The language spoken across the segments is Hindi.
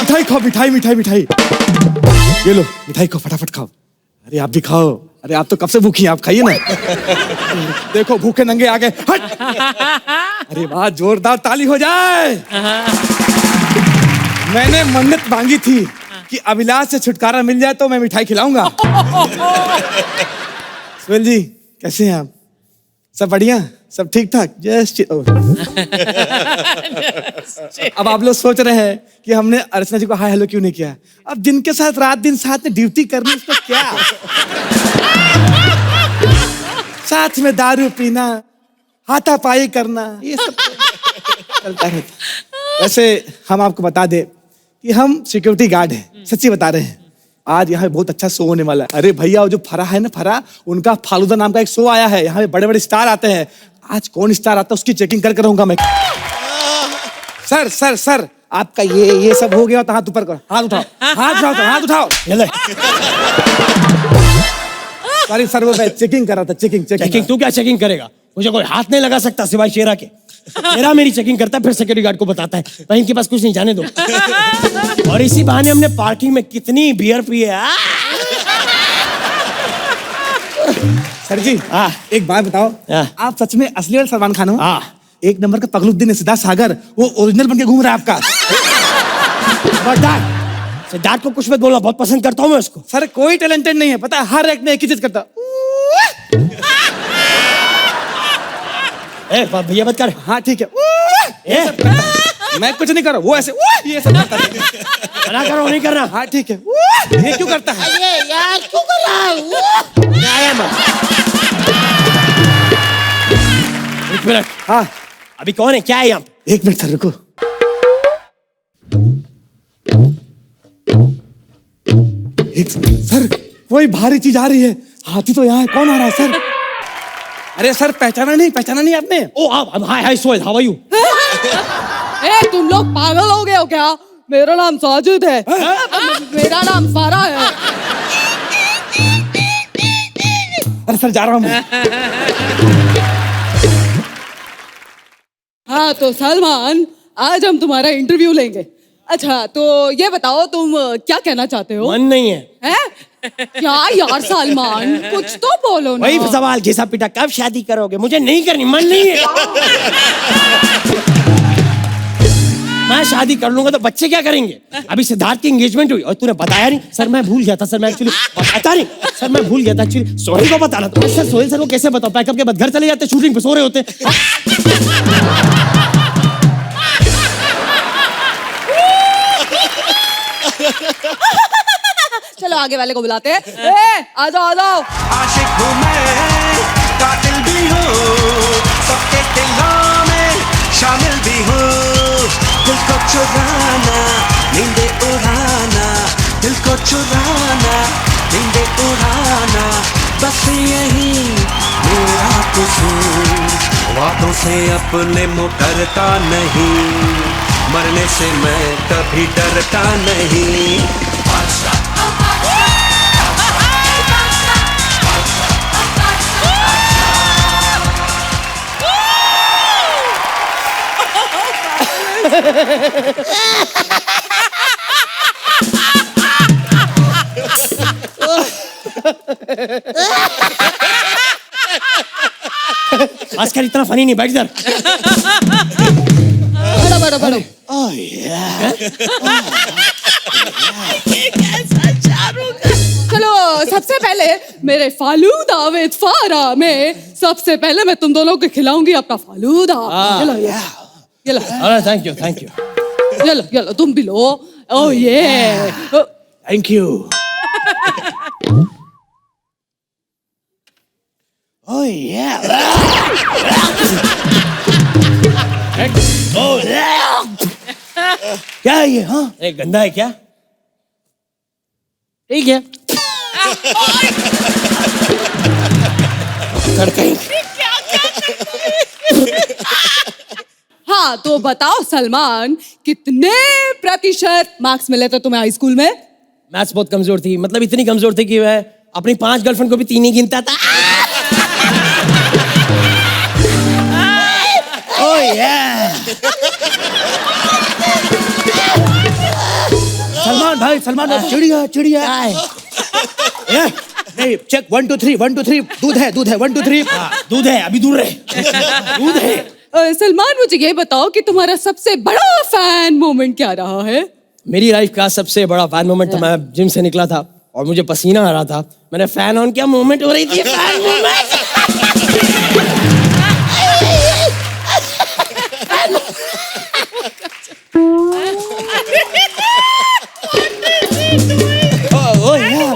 मिठाई खाओ, मिठाई मिठाई मिठाई। ये लो मिठाई खाओ, फटाफट खाओ। अरे आप भी खाओ। अरे आप तो कब से भूखी हैं, आप खाइए ना। देखो भूखे नंगे आ गए। हट। अरे वाह, जोरदार ताली हो जाए। मैंने मन्नत मांगी थी कि अभिलाष से छुटकारा मिल जाए तो मैं मिठाई खिलाऊंगा। सुहेल जी कैसे हैं आप? सब बढ़िया, सब ठीक ठाक? अब आप लोग सोच रहे हैं कि हमने अर्चना जी को हाय हेलो क्यों नहीं किया। अब जिनके साथ रात दिन साथ में ड्यूटी करनी, उसको क्या साथ में दारू पीना, हाथापाई करना, ये सब चलता रहता। वैसे हम आपको बता दें कि हम सिक्योरिटी गार्ड हैं, सच्ची बता रहे हैं। आज यहाँ बहुत अच्छा शो होने वाला है। अरे भैया वो जो फरा है ना, फरा, उनका फालूदा नाम का एक शो आया है। यहाँ पे बड़े बड़े स्टार आते हैं। आज कौन स्टार आता है उसकी चेकिंग कर रहूंगा मैं। सर सर सर आपका ये सब हो गया तो हाथ ऊपर करो, हाथ उठाओ, हाथ उठाओ, हाथ उठाओ। सॉरी सर, वो चेकिंग कर रहा था। चेकिंग तू क्या चेकिंग करेगा? मुझे कोई हाथ नहीं लगा सकता सिवाय शेरा के। शेरा मेरी चेकिंग करता है, फिर सिक्योरिटी गार्ड को बताता है भाई इनके पास कुछ नहीं, जाने दो। और इसी बहाने हमने पार्किंग में कितनी बियर पी है। सर जी एक बात बताओ, आप सच में असली वाले सलमान खान हो? एक नंबर का पगलुद्दीन है, सिद्धार्थ सागर, वो ओरिजिनल बन के घूम रहा है आपका। सिद्धार्थ को कुछ मत बोलना, बहुत पसंद करता हूँ मैं उसको। सर कोई टैलेंटेड नहीं है, पता है, हर एक में एक ही चीज करता। भैया मत कर। हाँ ठीक है। मैं कुछ नहीं कर रहा, वो ऐसे ये सब करता है। मना करो, नहीं करना। हाँ ठीक है। ये क्यों करता है? अरे यार क्यों कर रहा है? एक मिनट। हाँ अभी कौन है, क्या है यहाँ? एक मिनट सर रुको। सर कोई भारी चीज आ रही है। हाथी तो यहाँ है, कौन आ रहा है सर? अरे सर पहचाना नहीं आपने? ओ हाय सोहेल, हाउ आर यू? ए तुम लोग पागल हो गए हो क्या? मेरा नाम साजिद है। मेरा नाम फारा है। अरे सर जा रहा हूँ मैं। हाँ तो सलमान, आज हम तुम्हारा इंटरव्यू लेंगे। अच्छा तो ये बताओ तुम क्या कहना चाहते हो? मन नहीं है। हैं? क्या यार सलमान, कुछ तो बोलो ना। वही सवाल, घिसा पिटा, कब शादी करोगे? मुझे नहीं करनी, मन नहीं है। मैं शादी कर लूंगा तो बच्चे क्या करेंगे? अभी सिद्धार्थ की एंगेजमेंट हुई और तूने बताया नहीं। सर मैं भूल गया था सर, मैं एक्चुअली पता नहीं सर, मैं भूल गया था एक्चुअली। सोहेल को बताना था सर। सोहेल सर को कैसे बताओ? पैकअप के बाद घर चले जाते, शूटिंग पे सो रहे होते। चलो आगे वाले को बुलाते हैं। आ जाओ। आशिक हूँ मैं, कातिल भी हूँ, सबके दिलों में शामिल भी हूँ। दिल को चुराना, नींदे उड़ाना, दिल को चुराना, नींदे उड़ाना, बस यही मेरा कसूर। वादों से अपने मुकरता नहीं, मरने से मैं कभी डरता नहीं। आजकल इतना फनी नहीं, बैठ इधर। बड़ो। चलो सबसे पहले मेरे फालूदा विद फारा में सबसे पहले मैं तुम दोनों को खिलाऊंगी अपना फालूदा। ये लो। Thank you. ये लो तुम भी लो। ओह ये थैंक यू। Oh yeah। क्या है ये? हाँ गंदा है क्या? ठीक है। हाँ तो बताओ सलमान, कितने प्रतिशत मार्क्स मिले थे तुम्हें हाई स्कूल में? मैथ्स बहुत कमजोर थी, मतलब इतनी कमजोर थी कि मैं अपनी 5 गर्लफ्रेंड को भी 3 ही गिनता था। ओह yeah। सलमान भाई चिड़िया चिड़िया ए, नहीं चेक 1 2 3 1 2 3 दूध है 1 2 3 दूध है अभी दूर रहे दूध है। सलमान मुझे ये बताओ कि तुम्हारा सबसे बड़ा फैन मोमेंट क्या रहा है? मेरी लाइफ का सबसे बड़ा फैन मोमेंट था, मैं जिम से निकला था और मुझे पसीना आ रहा था, मैंने फैन ऑन किया, मोमेंट हो रही थी fan moment. Oh yeah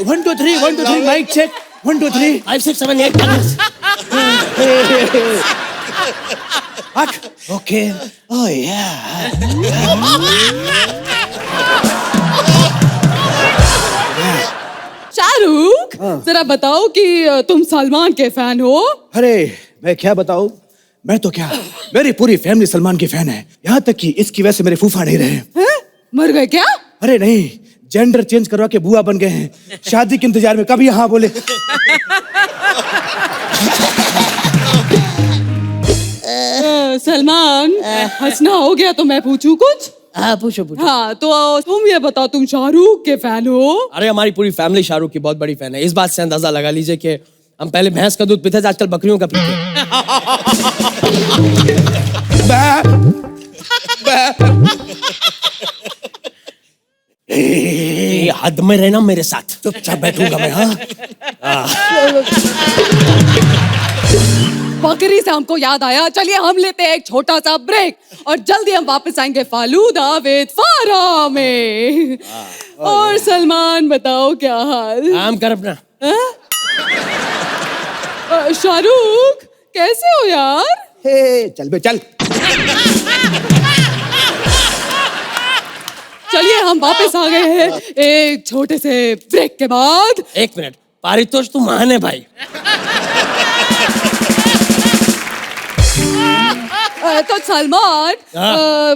1 2 3 mic check 1 2 3 5 6 7 8 okay oh yeah Shahrukh जरा बताओ कि तुम सलमान के फैन हो? अरे मैं क्या बताऊं, मैं तो क्या मेरी पूरी फैमिली सलमान की फैन है, यहाँ तक कि इसकी वजह से मेरे फूफा नहीं रहे। हैं? मर गए क्या? अरे नहीं, जेंडर चेंज करवा के बुआ बन गए हैं, शादी के इंतजार में कभी हाँ बोले। सलमान हंसना हो गया तो मैं पूछूं कुछ? हाँ पूछो पूछो। हाँ तो तुम ये बताओ, तुम शाहरुख के फैन हो? अरे हमारी पूरी फैमिली शाहरुख की बहुत बड़ी फैन है, इस बात से अंदाजा लगा लीजिए कि हम पहले भैंस का दूध पीते थे, आजकल बकरियों का पीते हैं। ये हद में रहना मेरे साथ, चुपचाप बैठूंगा मैं। हाँ बकरी से हमको याद आया, चलिए हम लेते हैं एक छोटा सा ब्रेक और जल्दी हम वापस आएंगे फालूदा विद फारा में। और सलमान बताओ क्या हाल? काम कर अपना। शाहरुख कैसे हो यार? हे चल बे चल। चलिए हम वापस आ गए हैं एक छोटे से ब्रेक के बाद। 1 मिनट, पारितोष तू महान है भाई। तो सलमान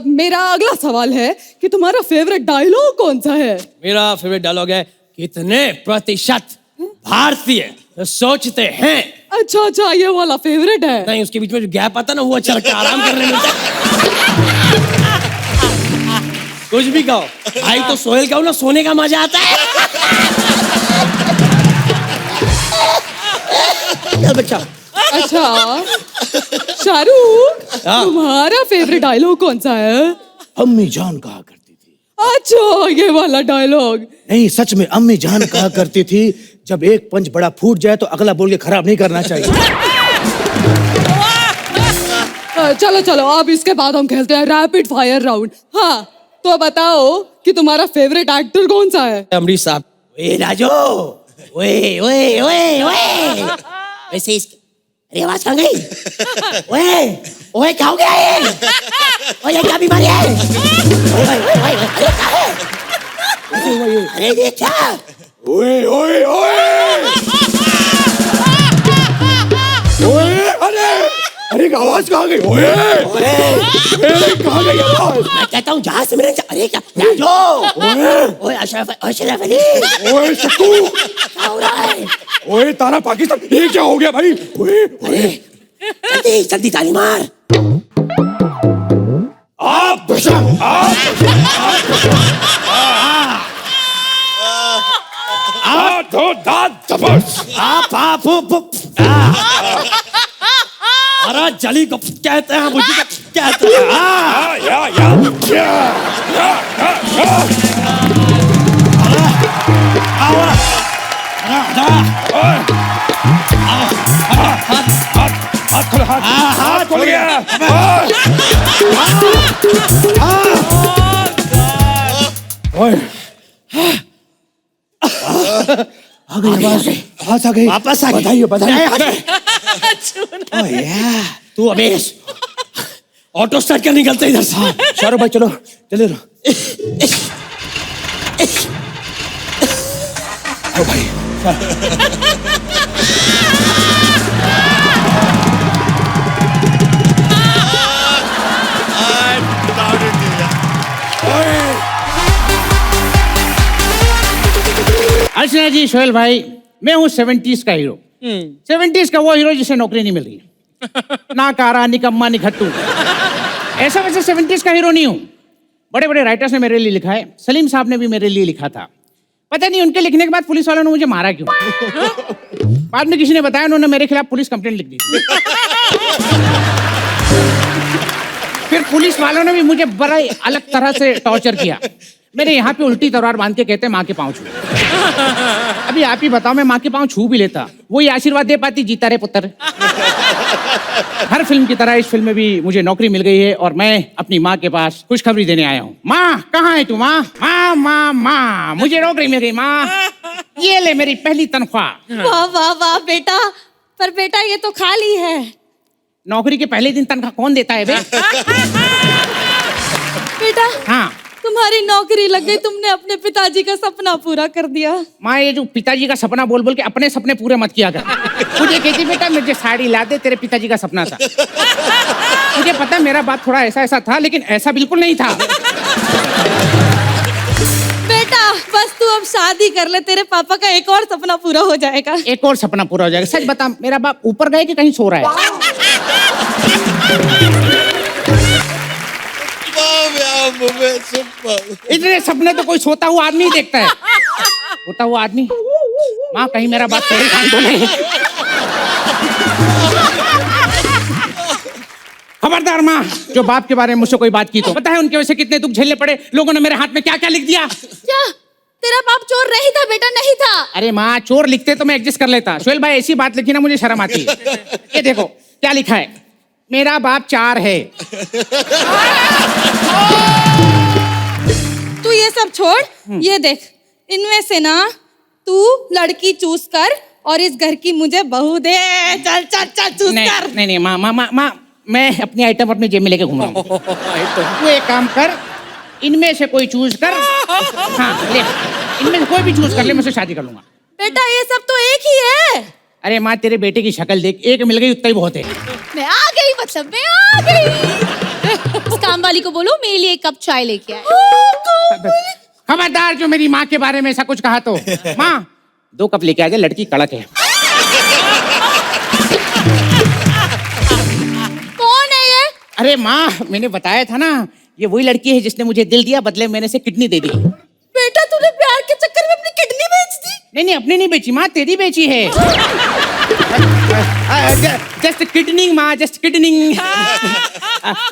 मेरा अगला सवाल है कि तुम्हारा फेवरेट डायलॉग कौन सा है? मेरा फेवरेट डायलॉग है, कितने प्रतिशत भारतीय सोचते हैं। अच्छा अच्छा, ये वाला फेवरेट है। नहीं, उसके बीच में जो गैप आता ना वो अच्छा लगता है, आराम करने मिलता है। कुछ भी कहो भाई, तो सोहेल कहो ना, सोने का मजा आता है। बच्चा अच्छा शाहरुख, तुम्हारा फेवरेट डायलॉग कौन सा है? अम्मी जान कहा करती थी। अच्छा ये वाला डायलॉग। नहीं सच में अम्मी जान कहा करती थी, जब एक पंच बड़ा फूट जाए तो अगला बोल के खराब नहीं करना चाहिए। चलो चलो अब इसके बाद हम खेलते हैं रैपिड फायर राउंड। हाँ तो बताओ कि तुम्हारा फेवरेट एक्टर कौन सा है? अमरीश साहब। ओए राजू, ओए ओए ओए ओए, वैसे इसकी अरे आवाज कहाँ गई? ओए ओए क्या हो गया ये? ओए ये क्या बीमारी है? ओए ओए ओए ओए, अरे क्या है? अरे ये क्या? ओए ओए ओए ओए, अरे आवाज कहाँ गई? ओए कहाँ गई आवाज? मैं कहता हूँ जहाँ से मेरे अरे क्या राजू? ओए अशरफ अली, ओए शक्कू, क्या हो रहा है? ओए तारा पाकिस्तान, ये क्या हो गया भाई? ओए अरे जल्दी जल्दी ताली मार। आप बशम, आप दो दांत दबस, आप अरे जली को कहते हैं, मुझे कहते हैं। हाथ खुल गया। आ गई आवाज आ गई, वापस आ गई। बधाई बधाई। तू अबेश ऑटो स्टार्ट कर निकलते इधर से। शाहरुख भाई चलो चले रहो। आओ भाई। अर्चना जी, सोहेल भाई, मैं हूँ 70s का हीरो। 70s का वो हीरो जिसे नौकरी नहीं मिल रही, ना कारा निकम्मा निखट्टू। ऐसा वैसे 70s का हीरो नहीं हूँ, बड़े बड़े राइटर्स ने मेरे लिए लिखा है, सलीम साहब ने भी मेरे लिए लिखा था। पता नहीं उनके लिखने के बाद पुलिस वालों ने मुझे मारा क्यों। बाद में किसी ने बताया उन्होंने मेरे खिलाफ पुलिस कंप्लेंट लिख दी। फिर पुलिस वालों ने भी मुझे बड़ा ही अलग तरह से टॉर्चर किया। मेरे यहाँ पे उल्टी तलवार बांध के कहते माँ के पाँव छू। अभी आप ही बताओ, मैं माँ के पाँव छू भी लेता, वही आशीर्वाद दे पाती, जीता रे पुत्र। हर फिल्म की तरह इस फिल्म में भी मुझे नौकरी मिल गई है और मैं अपनी माँ के पास खुशखबरी देने आया हूँ। माँ कहाँ है तू? माँ माँ माँ माँ, मुझे नौकरी मिल गई माँ, ये ले मेरी पहली तनख्वाह। वाह वाह वाह बेटा, पर बेटा ये तो खाली है। नौकरी के पहले दिन तनख्वाह कौन देता है बे? बेटा हाँ तुम्हारी नौकरी लग गई, तुमने अपने पिताजी का सपना पूरा कर दिया। माँ, ये जो पिताजी का सपना बोल बोल के अपने सपने पूरे मत किया कर। मुझे कहती बेटा मुझे साड़ी ला दे, तेरे पिताजी का सपना था। मुझे पता है मेरा बाप थोड़ा ऐसा ऐसा था, लेकिन ऐसा बिल्कुल नहीं था। बेटा बस तू अब शादी कर ले, तेरे पापा का एक और सपना पूरा हो जाएगा। एक और सपना पूरा हो जाएगा। सच बता, मेरा बाप ऊपर गए कि कहीं सो रहा है? इतने सपने तो कोई सोता हुआ आदमी ही देखता है। सोता हुआ आदमी। माँ कहीं मेरा बाप तेरे काम तो नहीं। खबरदार माँ, जो बाप के बारे में मुझसे कोई बात की तो पता है उनके वजह से कितने दुख झेलने पड़े। लोगों ने मेरे हाथ में क्या क्या लिख दिया। क्या तेरा बाप चोर नहीं था बेटा? नहीं था। अरे माँ, चोर लिखते तो मैं एडजस्ट कर लेता। सोहेल भाई ऐसी बात लिखी ना मुझे शर्म आती है। ये देखो क्या लिखा है, मेरा बाप 4 है। तू ये सब छोड़, ये देख, इनमें से ना तू लड़की चूज कर और इस घर की मुझे बहू दे। चल चल चल चूज कर। नहीं माँ माँ माँ माँ, मैं अपनी आइटम अपनी जेब में लेके घूम रहा हूँ। तू एक काम कर, इनमें से कोई चूज कर। हाँ ले, इनमें से कोई भी चूज कर ले, मैं उससे शादी कर लूंगा। बेटा ये सब तो एक ही है। अरे माँ, तेरे बेटे की शक्ल देख, एक मिल गई उतना ही बहुत है। मैं आ गई, मतलब मैं आ गई। उस काम वाली को बोलो मेरे लिए एक कप चाय लेके आए। खबरदार जो मेरी माँ के बारे में ऐसा कुछ कहा तो। माँ 2 कप लेके आ जा, लड़की कड़क है। कौन है ये? अरे माँ, मैंने बताया था ना, ये वही लड़की है जिसने मुझे दिल दिया, बदले मैंने से किडनी दे दी। बेटा तूने प्यार के चक्कर में अपनी किडनी बेच दी? नहीं अपनी नहीं बेची माँ, तेरी बेची है। जस्ट किडनिंग माँ, जस्ट किडनिंग।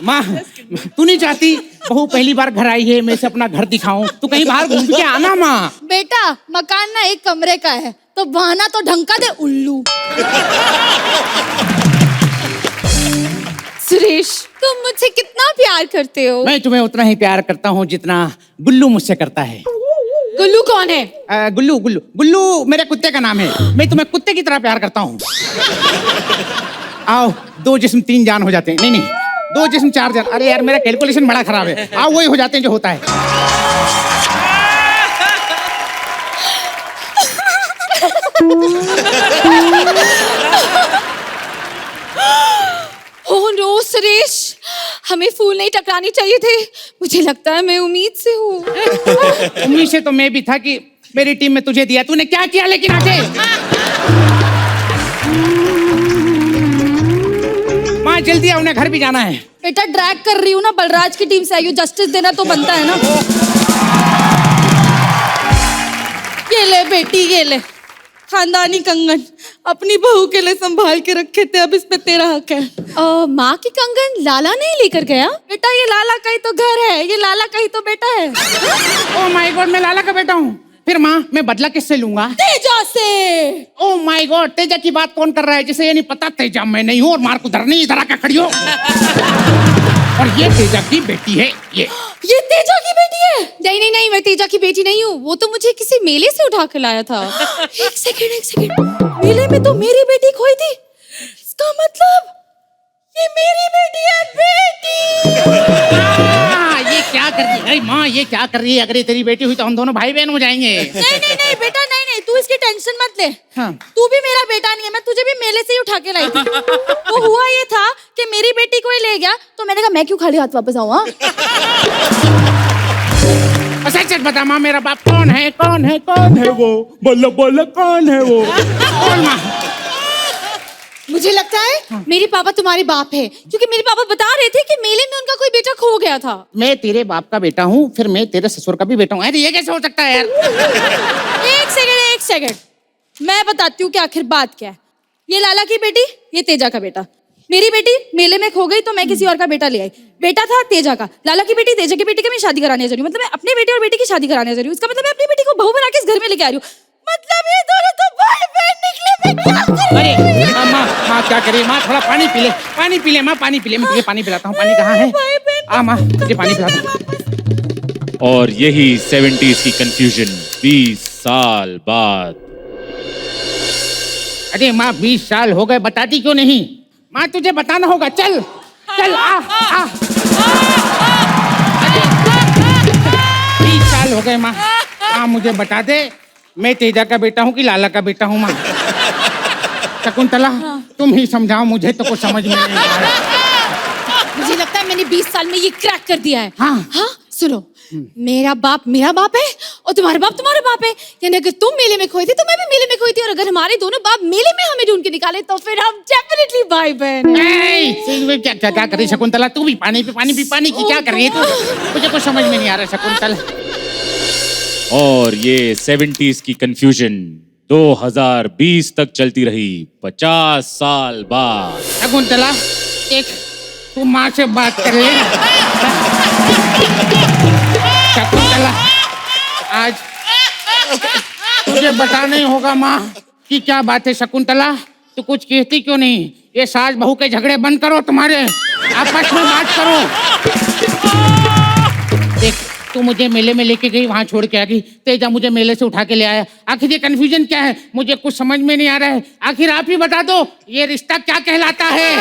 माँ तू नहीं चाहती बहू पहली बार घर आई है, मैं इसे अपना घर दिखाऊं, तू कहीं बाहर घूम के आना माँ। बेटा मकान ना 1 कमरे का है, तो बहाना तो ढंग का दे उल्लू। सुरेश तुम मुझसे कितना प्यार करते हो? मैं तुम्हें उतना ही प्यार करता हूँ जितना गुल्लू मुझसे करता है। गुल्लू कौन है? गुल्लू गुल्लू गुल्लू मेरे कुत्ते का नाम है। मैं तुम्हें कुत्ते की तरह प्यार करता हूँ। आओ, 2 जिस्म 3 जान हो जाते हैं। नहीं 2 जिस्म 4 जान। अरे यार मेरा कैलकुलेशन बड़ा खराब है। आओ वही हो जाते हैं जो होता है। ओह नो सुरेश, हमें फूल नहीं टकरानी चाहिए थे। मुझे लगता है मैं उम्मीद से हूँ। उम्मीद से तो मैं भी था कि मेरी टीम में तुझे दिया। तूने क्या किया लेकिन आगे? माँ जल्दी आओ, उन्हें घर भी जाना है। बेटा ड्रैग कर रही हूँ ना, बलराज की टीम से आई हूँ, जस्टिस देना तो बनता है ना। ये ले बेटी, ये ले खानदानी कंगन, अपनी बहू के लिए संभाल के रखे थे, अब इसमें तेरा हक है। माँ की कंगन लाला नहीं लेकर गया? बेटा ये लाला का ही तो घर है, ये लाला का ही तो बेटा है। ओह माय गॉड, मैं लाला का बेटा हूँ। फिर माँ मैं बदला किससे लूंगा? तेजा से। ओह माय गॉड, तेजा की बात कौन कर रहा है? जिसे ये नहीं पता तेजा मैं नहीं हूँ और मार को धरनी इधर आकर खड़ी हो। और ये तेजा की बेटी है। ये तेजा की बेटी है? नहीं, मैं तेजा की बेटी नहीं हूँ। वो तो मुझे किसी मेले से उठा के लाया था। एक सेकंड, मेले में तो मेरी बेटी खोई थी, इसका मतलब ये मेरी बेटी है। बेटी ये क्या कर रही है माँ? ये क्या कर रही है? अगर ये तेरी बेटी हुई तो हम दोनों भाई बहन हो जाएंगे। नहीं बेटा, नहीं तू इसकी टेंशन मत ले। हाँ। तू भी मेरा बेटा नहीं है, मैं तुझे भी मेले से ही उठा के लाई थी। वो हुआ ये था कि मेरी बेटी को ही ले गया, तो मैंने कहा मैं क्यों खाली हाथ वापस आऊँ। सच बता माँ, मेरा बाप कौन है? कौन है वो? बोलो कौन है वो? कौन माँ? मुझे लगता है मेरे पापा तुम्हारे बाप है, क्योंकि मेरे पापा बता रहे थे कि मेले में उनका कोई बेटा खो गया था। मैं तेरे बाप का बेटा हूँ, फिर मैं तेरे ससुर का भी बेटा हूँ। अरे ये कैसे हो सकता है यार? एक सेकंड, मैं बताती हूँ कि आखिर बात क्या है। ये लाला की बेटी, ये तेजा का बेटा। मेरी बेटी मेले में खो गई तो मैं किसी और का बेटा ले आई। बेटा था तेजा का, लाला की बेटी तेजा की बेटी का मैं शादी कराने जा रही हूँ। मतलब मैं अपने बेटे और बेटी की शादी कराने जा रही हूँ। इसका मतलब मैं अपनी बेटी को बहू बना के इस घर में लेके आ रही हूँ। मतलब ये दोनों तो भाई बहन निकले। मैं क्या करूं? अरे माँ क्या करे? माँ थोड़ा पानी पी ले, माँ पानी पी ले। मैं तुझे पानी पिलाता हूँ। पानी कहाँ है? माँ तुझे पानी पिलाता हूँ। और यही 70s की कंफ्यूजन 20 साल बाद। अरे माँ 20 साल हो गए, बताती क्यों नहीं? माँ तुझे बताना होगा। चल आ 20 साल हो गए माँ। मुझे बता दे, मैं तेजा का बेटा हूँ कि लाला का बेटा हूँ? माँ शकुंतला तुम ही समझाओ, मुझे तो कुछ समझ में नहीं आ रहा। मुझे लगता है मैंने 20 साल में ये क्रैक कर दिया है। हाँ। सुनो, मेरा बाप है और तुम्हारा बाप है। यानी अगर तुम मेले में खोई थी तो मैं भी मेले में खोई थी, और अगर हमारे दोनों बाप मेले में हमें ढूंढ के निकाले तो फिर हम डेफिनेटली भाई बहन हैं। क्या कर रही शकुंतला? तू भी पानी की क्या कर रही है तू? मुझे कुछ समझ में नहीं आ रहा शकुंतला। और ये 70s की कंफ्यूजन 2020 तक चलती रही, 50 साल बाद। शकुंतला एक तू माँ से बात कर ले। शकुंतला आज तुझे बताना ही होगा माँ कि क्या बात है। शकुंतला तू कुछ कहती क्यों नहीं? ये सास बहू के झगड़े बंद करो, तुम्हारे आपस में बात करो। देख तू मुझे मेले में लेके गई, वहां छोड़ के आ गई। तेजा मुझे मेले से उठा के ले आया। आखिर ये कंफ्यूजन क्या है? मुझे कुछ समझ में नहीं आ रहा है। आखिर आप ही बता दो, ये रिश्ता क्या कहलाता है?